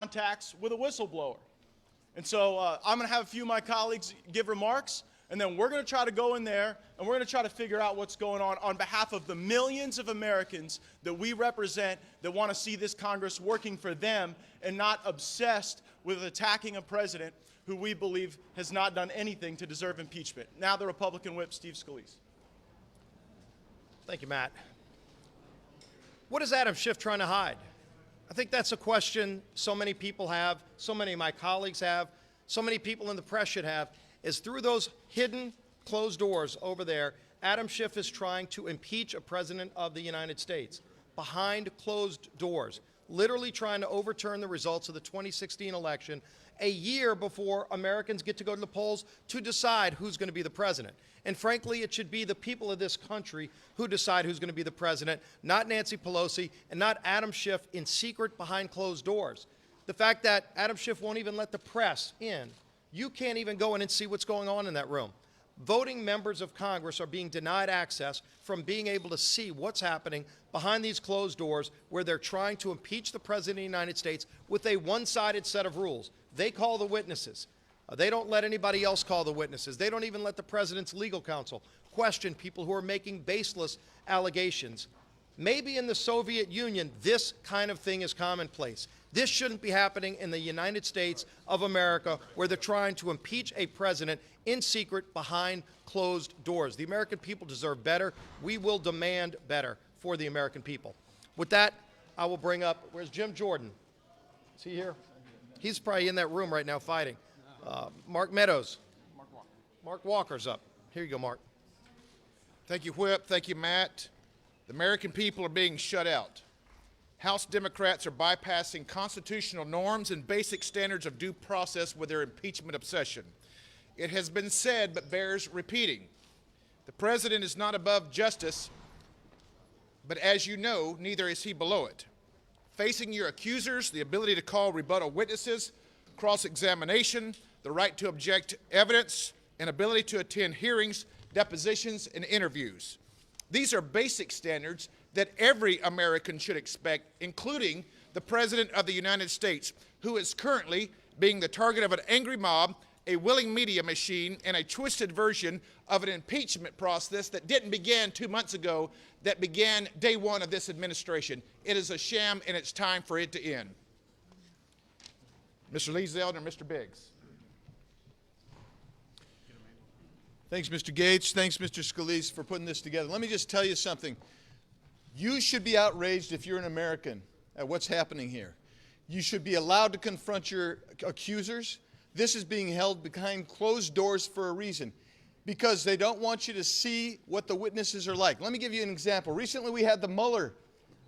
contacts with a whistleblower. And so I'm going to have a few of my colleagues give remarks, and then we're going to try to go in there and we're going to try to figure out what's going on behalf of the millions of Americans that we represent that want to see this Congress working for them and not obsessed with attacking a president who we believe has not done anything to deserve impeachment. Now the Republican whip, Steve Scalise. Thank you, Matt. What is Adam Schiff trying to hide? I think that's a question so many people have, so many of my colleagues have, so many people in the press should have, is through those hidden closed doors over there, Adam Schiff is trying to impeach a president of the United States behind closed doors, literally trying to overturn the results of the 2016 election a year before Americans get to go to the polls to decide who's going to be the president. And frankly, it should be the people of this country who decide who's going to be the president, not Nancy Pelosi and not Adam Schiff in secret behind closed doors. The fact that Adam Schiff won't even let the press in, you can't even go in and see what's going on in that room. Voting members of Congress are being denied access from being able to see what's happening behind these closed doors where they're trying to impeach the President of the United States with a one-sided set of rules. They call the witnesses. They don't let anybody else call the witnesses. They don't even let the President's legal counsel question people who are making baseless allegations. Maybe in the Soviet Union, this kind of thing is commonplace. This shouldn't be happening in the United States of America, where they're trying to impeach a president in secret behind closed doors. The American people deserve better. We will demand better for the American people. With that, I will bring up, where's Jim Jordan? Is he here? He's probably in that room right now fighting. Mark Meadows. Mark Walker's up. Here you go, Mark. Thank you, Whip. Thank you, Matt. The American people are being shut out. House Democrats are bypassing constitutional norms and basic standards of due process with their impeachment obsession. It has been said, but bears repeating. The president is not above justice, but as you know, neither is he below it. Facing your accusers, the ability to call rebuttal witnesses, cross-examination, the right to object evidence, and ability to attend hearings, depositions, and interviews. These are basic standards that every American should expect, including the President of the United States, who is currently being the target of an angry mob, a willing media machine, and a twisted version of an impeachment process that didn't begin 2 months ago, that began day one of this administration. It is a sham, and it's time for it to end. Mr. Lee Zeldin, Mr. Biggs. Thanks, Mr. Gaetz. Thanks, Mr. Scalise, for putting this together. Let me just tell you something. You should be outraged if you're an American at what's happening here. You should be allowed to confront your accusers. This is being held behind closed doors for a reason, because they don't want you to see what the witnesses are like. Let me give you an example. Recently we had the Mueller.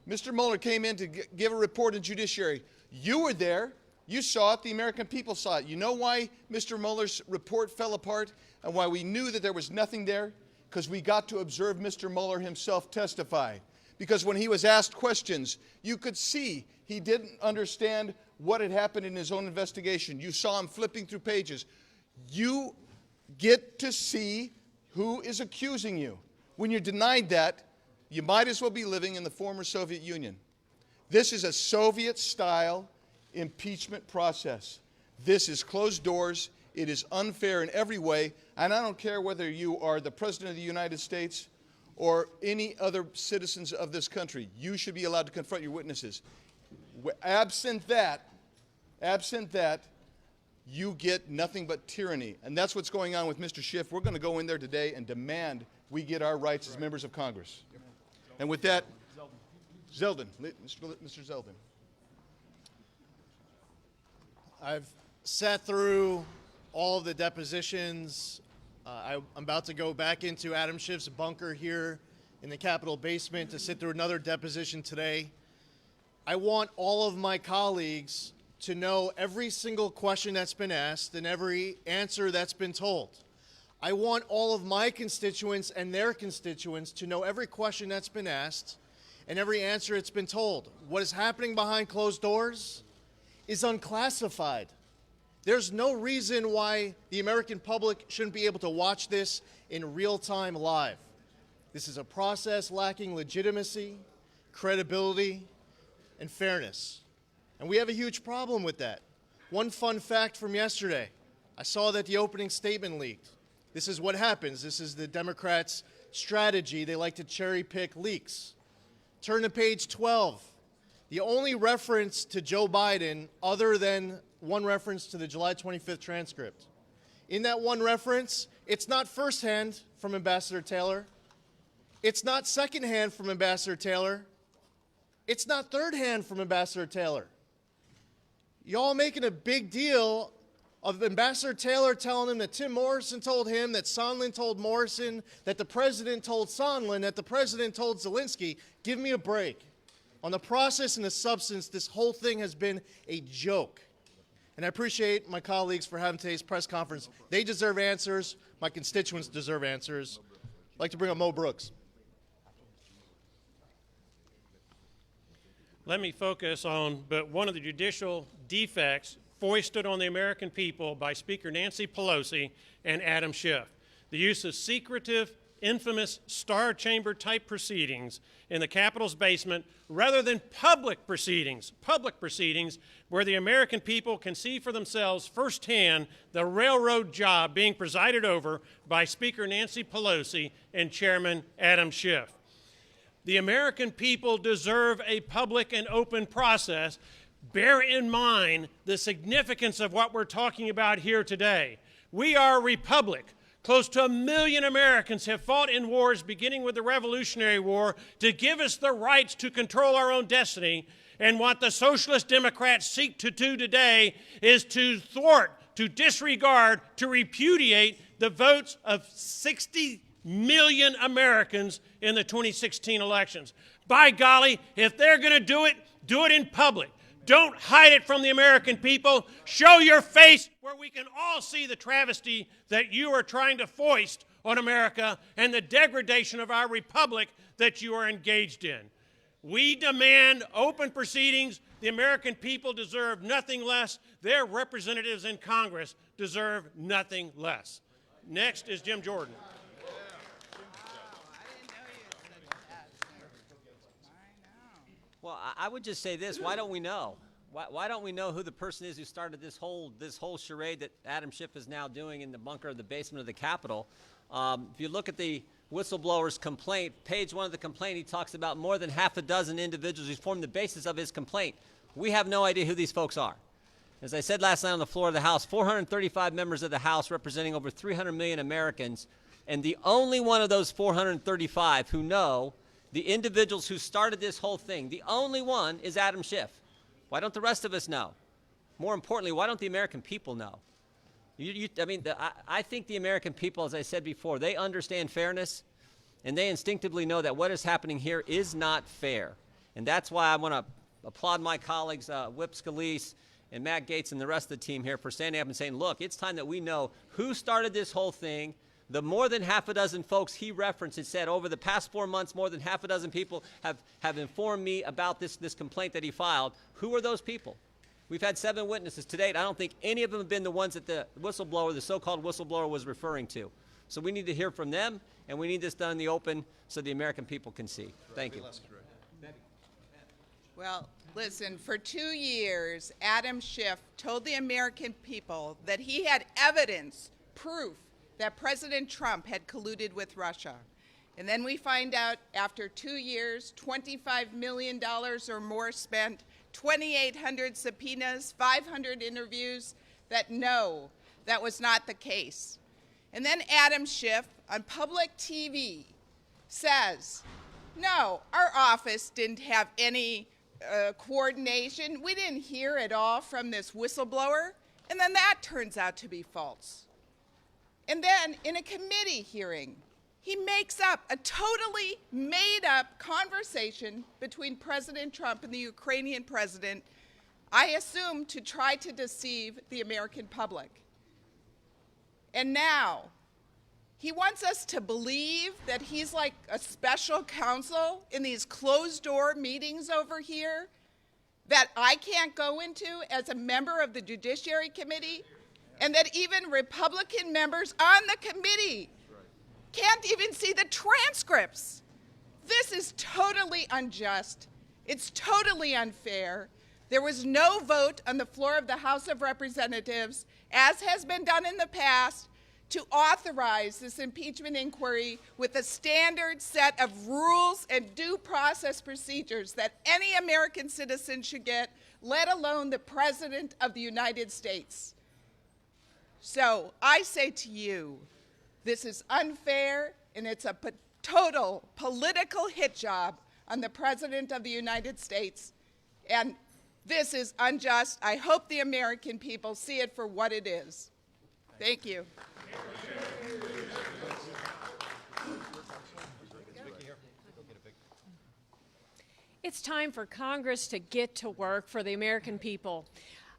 Mr. Mueller came in to give a report in Judiciary. You were there. You saw it. The American people saw it. You know why Mr. Mueller's report fell apart and why we knew that there was nothing there? Because we got to observe Mr. Mueller himself testify. Because when he was asked questions, you could see he didn't understand what had happened in his own investigation. You saw him flipping through pages. You get to see who is accusing you. When you're denied that, you might as well be living in the former Soviet Union. This is a Soviet-style impeachment process. This is closed doors. It is unfair in every way, and I don't care whether you are the President of the United States or any other citizens of this country. You should be allowed to confront your witnesses. Absent that, you get nothing but tyranny, and that's what's going on with Mr. Schiff. We're going to go in there today and demand we get our rights as members of Congress. And with that, Zeldin, Mr. Zeldin. I've sat through all of the depositions. I'm about to go back into Adam Schiff's bunker here in the Capitol basement to sit through another deposition today. I want all of my colleagues to know every single question that's been asked and every answer that's been told. I want all of my constituents and their constituents to know every question that's been asked and every answer that's been told. What is happening behind closed doors is unclassified. There's no reason why the American public shouldn't be able to watch this in real time live. This is a process lacking legitimacy, credibility, and fairness. And we have a huge problem with that. One fun fact from yesterday, I saw that the opening statement leaked. This is what happens. This is the Democrats' strategy. They like to cherry pick leaks. Turn to page 12. The only reference to Joe Biden, other than one reference to the July 25th transcript. In that one reference, it's not firsthand from Ambassador Taylor. It's not secondhand from Ambassador Taylor. It's not thirdhand from Ambassador Taylor. Y'all making a big deal of Ambassador Taylor telling him that Tim Morrison told him, that Sondland told Morrison, that the president told Sondland, that the president told Zelensky. Give me a break. On the process and the substance, this whole thing has been a joke. And I appreciate my colleagues for having today's press conference. They deserve answers. My constituents deserve answers. I'd like to bring up Mo Brooks. Let me focus on but one of the judicial defects foisted on the American people by Speaker Nancy Pelosi and Adam Schiff. The use of secretive, infamous Star Chamber-type proceedings in the Capitol's basement rather than public proceedings where the American people can see for themselves firsthand the railroad job being presided over by Speaker Nancy Pelosi and Chairman Adam Schiff. The American people deserve a public and open process. Bear in mind the significance of what we're talking about here today. We are a republic. Close to 1 million Americans have fought in wars beginning with the Revolutionary War to give us the rights to control our own destiny. And what the Socialist Democrats seek to do today is to thwart, to disregard, to repudiate the votes of 60 million Americans in the 2016 elections. By golly, if they're going to do it in public. Don't hide it from the American people. Show your face where we can all see the travesty that you are trying to foist on America and the degradation of our republic that you are engaged in. We demand open proceedings. The American people deserve nothing less. Their representatives in Congress deserve nothing less. Next is Jim Jordan. Well, I would just say this: why don't we know? Why don't we know who the person is who started this whole charade that Adam Schiff is now doing in the bunker of the basement of the Capitol? If you look at the whistleblower's complaint, page 1 of the complaint, he talks about more than half a dozen individuals who formed the basis of his complaint. We have no idea who these folks are. As I said last night on the floor of the House, 435 members of the House representing over 300 million Americans, and the only one of those 435 who know the individuals who started this whole thing, the only one is Adam Schiff. Why don't the rest of us know? More importantly, why don't the American people know? I think the American people, as I said before, they understand fairness, and they instinctively know that what is happening here is not fair. And that's why I want to applaud my colleagues, Whip Scalise and Matt Gaetz and the rest of the team here for standing up and saying, look, it's time that we know who started this whole thing. The more than half a dozen folks he referenced and said over the past 4 months, more than half a dozen people have informed me about this complaint that he filed. Who are those people? We've had 7 witnesses to date. I don't think any of them have been the ones that the whistleblower, the so-called whistleblower, was referring to. So we need to hear from them, and we need this done in the open so the American people can see. Thank you. Well, listen, for 2 years, Adam Schiff told the American people that he had evidence, proof, that President Trump had colluded with Russia. And then we find out after 2 years, $25 million or more spent, 2,800 subpoenas, 500 interviews, that no, that was not the case. And then Adam Schiff on public TV says, no, our office didn't have any coordination. We didn't hear at all from this whistleblower. And then that turns out to be false. And then in a committee hearing, he makes up a totally made-up conversation between President Trump and the Ukrainian president, I assume to try to deceive the American public. And now, he wants us to believe that he's like a special counsel in these closed-door meetings over here that I can't go into as a member of the Judiciary Committee, and that even Republican members on the committee can't even see the transcripts. This is totally unjust. It's totally unfair. There was no vote on the floor of the House of Representatives, as has been done in the past, to authorize this impeachment inquiry with a standard set of rules and due process procedures that any American citizen should get, let alone the President of the United States. So I say to you, this is unfair, and it's a total political hit job on the President of the United States. And this is unjust. I hope the American people see it for what it is. Thank you. It's time for Congress to get to work for the American people.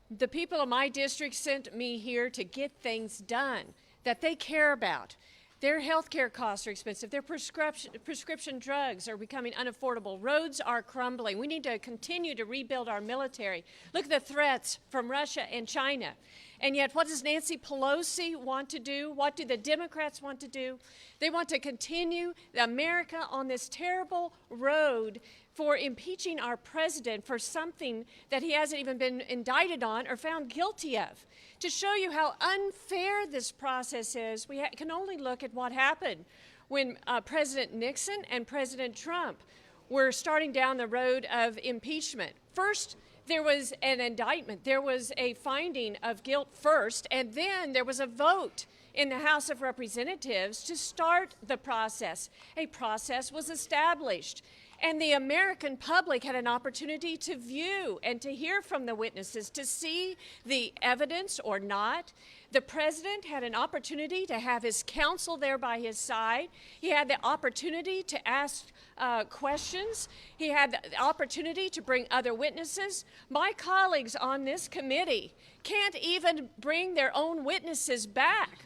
The people of my district sent me here to get things done that they care about. Their health care costs are expensive. Their prescription drugs are becoming unaffordable. Roads are crumbling. We need to continue to rebuild our military. Look at the threats from Russia and China. And yet, what does Nancy Pelosi want to do? What do the Democrats want to do? They want to continue America on this terrible road for impeaching our president for something that he hasn't even been indicted on or found guilty of. To show you how unfair this process is, we can only look at what happened when President Nixon and President Trump were starting down the road of impeachment. First, there was an indictment. There was a finding of guilt first, and then there was a vote in the House of Representatives to start the process. A process was established. And the American public had an opportunity to view and to hear from the witnesses, to see the evidence or not. The president had an opportunity to have his counsel there by his side. He had the opportunity to ask questions. He had the opportunity to bring other witnesses. My colleagues on this committee can't even bring their own witnesses back,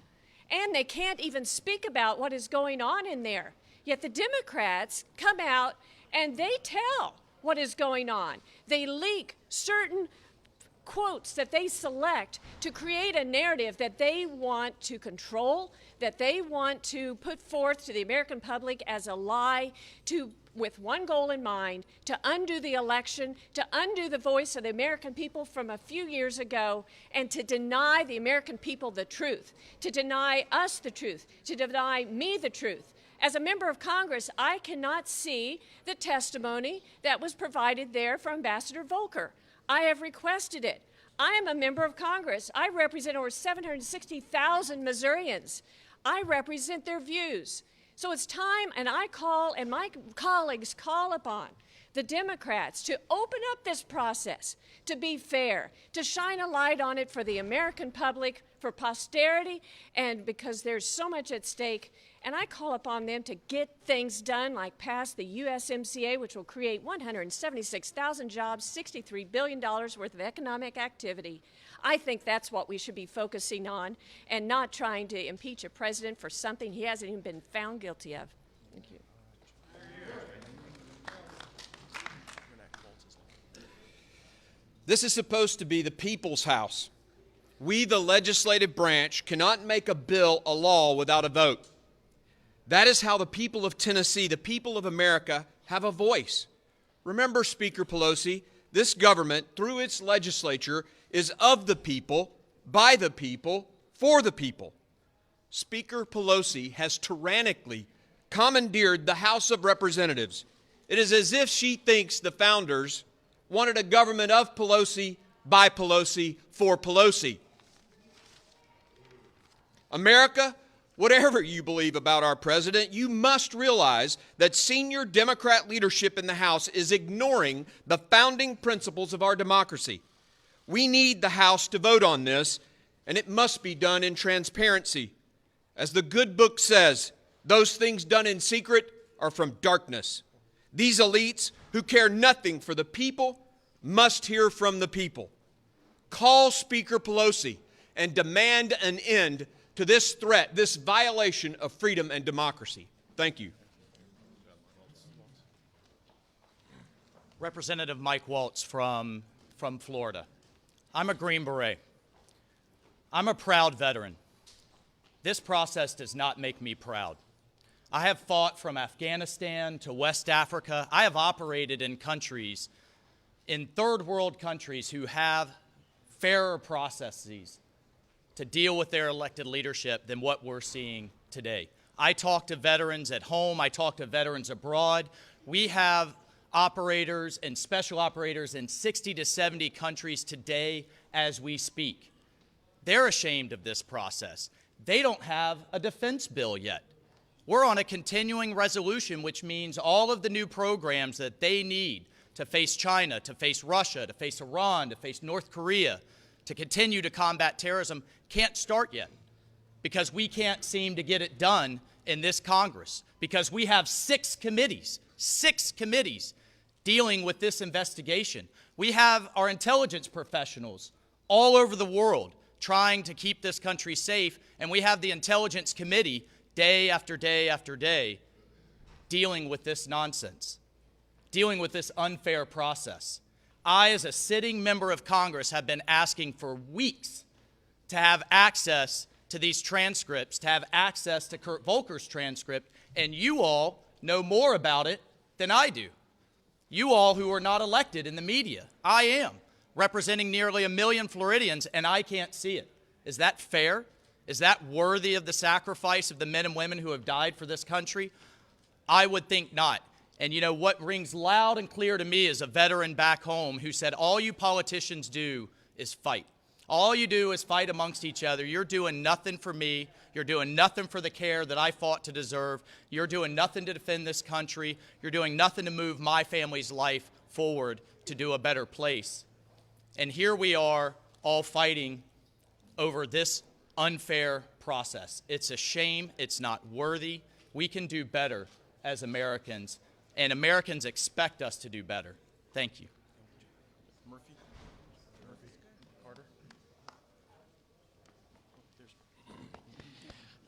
and they can't even speak about what is going on in there. Yet the Democrats come out and they tell what is going on. They leak certain quotes that they select to create a narrative that they want to control, that they want to put forth to the American public as a lie, with one goal in mind, to undo the election, to undo the voice of the American people from a few years ago, and to deny the American people the truth, to deny us the truth, to deny me the truth. As a member of Congress, I cannot see the testimony that was provided there from Ambassador Volker. I have requested it. I am a member of Congress. I represent over 760,000 Missourians. I represent their views. So it's time, and I call, and my colleagues call upon the Democrats to open up this process, to be fair, to shine a light on it for the American public, for posterity, and because there's so much at stake. And I call upon them to get things done, like pass the USMCA, which will create 176,000 jobs, $63 billion worth of economic activity. I think that's what we should be focusing on, and not trying to impeach a president for something he hasn't even been found guilty of. Thank you. This is supposed to be the people's house. We, the legislative branch, cannot make a bill a law without a vote. That is how the people of Tennessee, the people of America, have a voice. Remember, Speaker Pelosi, this government, through its legislature, is of the people, by the people, for the people. Speaker Pelosi has tyrannically commandeered the House of Representatives. It is as if she thinks the founders wanted a government of Pelosi, by Pelosi, for Pelosi. America, whatever you believe about our president, you must realize that senior Democrat leadership in the House is ignoring the founding principles of our democracy. We need the House to vote on this, and it must be done in transparency. As the good book says, those things done in secret are from darkness. These elites who care nothing for the people must hear from the people. Call Speaker Pelosi and demand an end to this threat, this violation of freedom and democracy. Thank you. Representative Mike Waltz from Florida. I'm a Green Beret. I'm a proud veteran. This process does not make me proud. I have fought from Afghanistan to West Africa. I have operated in countries in third world countries who have fairer processes to deal with their elected leadership than what we're seeing today. I talk to veterans at home. I talk to veterans abroad. We have operators and special operators in 60 to 70 countries today as we speak. They're ashamed of this process. They don't have a defense bill yet. We're on a continuing resolution, which means all of the new programs that they need to face China, to face Russia, to face Iran, to face North Korea, to continue to combat terrorism can't start yet because we can't seem to get it done in this Congress because we have six committees dealing with this investigation. We have our intelligence professionals all over the world trying to keep this country safe, and we have the Intelligence Committee day after day after day dealing with this nonsense, dealing with this unfair process. I, as a sitting member of Congress, have been asking for weeks to have access to these transcripts, to have access to Kurt Volker's transcript, and you all know more about it than I do. You all who are not elected in the media. I am, representing nearly 1 million Floridians, and I can't see it. Is that fair? Is that worthy of the sacrifice of the men and women who have died for this country? I would think not. And you know what rings loud and clear to me is a veteran back home who said, all you politicians do is fight. All you do is fight amongst each other. You're doing nothing for me. You're doing nothing for the care that I fought to deserve. You're doing nothing to defend this country. You're doing nothing to move my family's life forward to do a better place. And here we are all fighting over this unfair process. It's a shame. It's not worthy. We can do better as Americans, and Americans expect us to do better. Thank you.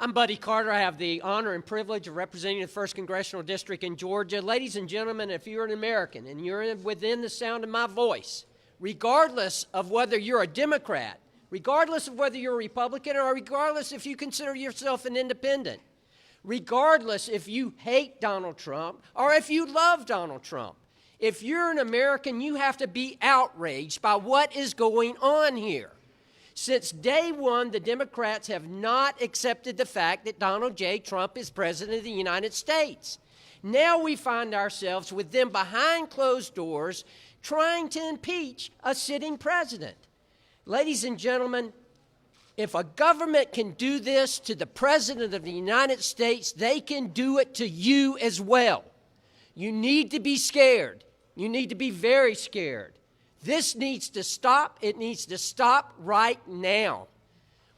I'm Buddy Carter. I have the honor and privilege of representing the 1st Congressional District in Georgia. Ladies and gentlemen, if you're an American and you're within the sound of my voice, regardless of whether you're a Democrat, regardless of whether you're a Republican, or regardless if you consider yourself an independent, regardless if you hate Donald Trump or if you love Donald Trump, if you're an American, you have to be outraged by what is going on here. Since day one, the Democrats have not accepted the fact that Donald J. Trump is President of the United States. Now we find ourselves with them behind closed doors trying to impeach a sitting president. Ladies and gentlemen, if a government can do this to the President of the United States, they can do it to you as well. You need to be scared. You need to be very scared. This needs to stop. It needs to stop right now.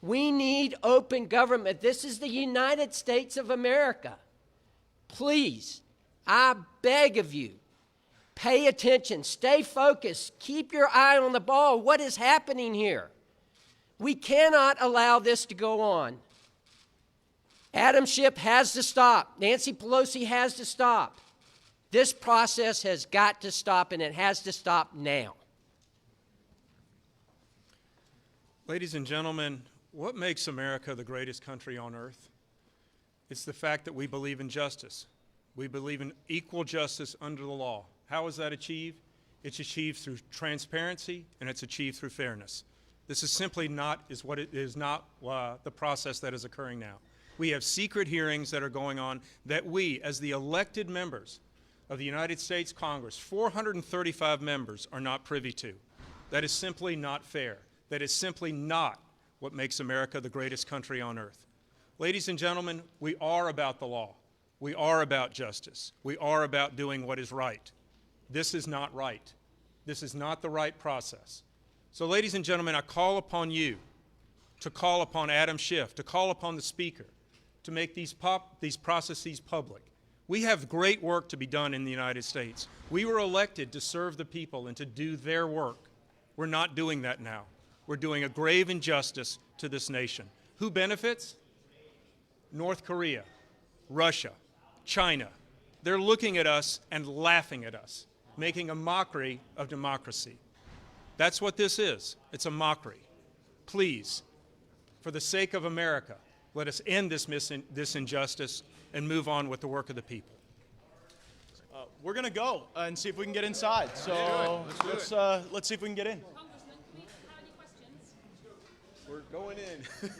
We need open government. This is the United States of America. Please, I beg of you, pay attention, stay focused, keep your eye on the ball. What is happening here? We cannot allow this to go on. Adam Schiff has to stop. Nancy Pelosi has to stop. This process has got to stop, and it has to stop now. Ladies and gentlemen, what makes America the greatest country on earth? It's the fact that we believe in justice. We believe in equal justice under the law. How is that achieved? It's achieved through transparency, and it's achieved through fairness. This is simply not the process that is occurring now. We have secret hearings that are going on that we, as the elected members of the United States Congress, 435 members, are not privy to. That is simply not fair. That is simply not what makes America the greatest country on earth. Ladies and gentlemen, we are about the law. We are about justice. We are about doing what is right. This is not right. This is not the right process. So, ladies and gentlemen, I call upon you to call upon Adam Schiff, to call upon the Speaker, to make these processes public. We have great work to be done in the United States. We were elected to serve the people and to do their work. We're not doing that now. We're doing a grave injustice to this nation. Who benefits? North Korea, Russia, China. They're looking at us and laughing at us, making a mockery of democracy. That's what this is. It's a mockery. Please, for the sake of America, let us end this injustice and move on with the work of the people. we're going to go and see if we can get inside. So let's see if we can get in. Congressman, do we have any questions? We're going in.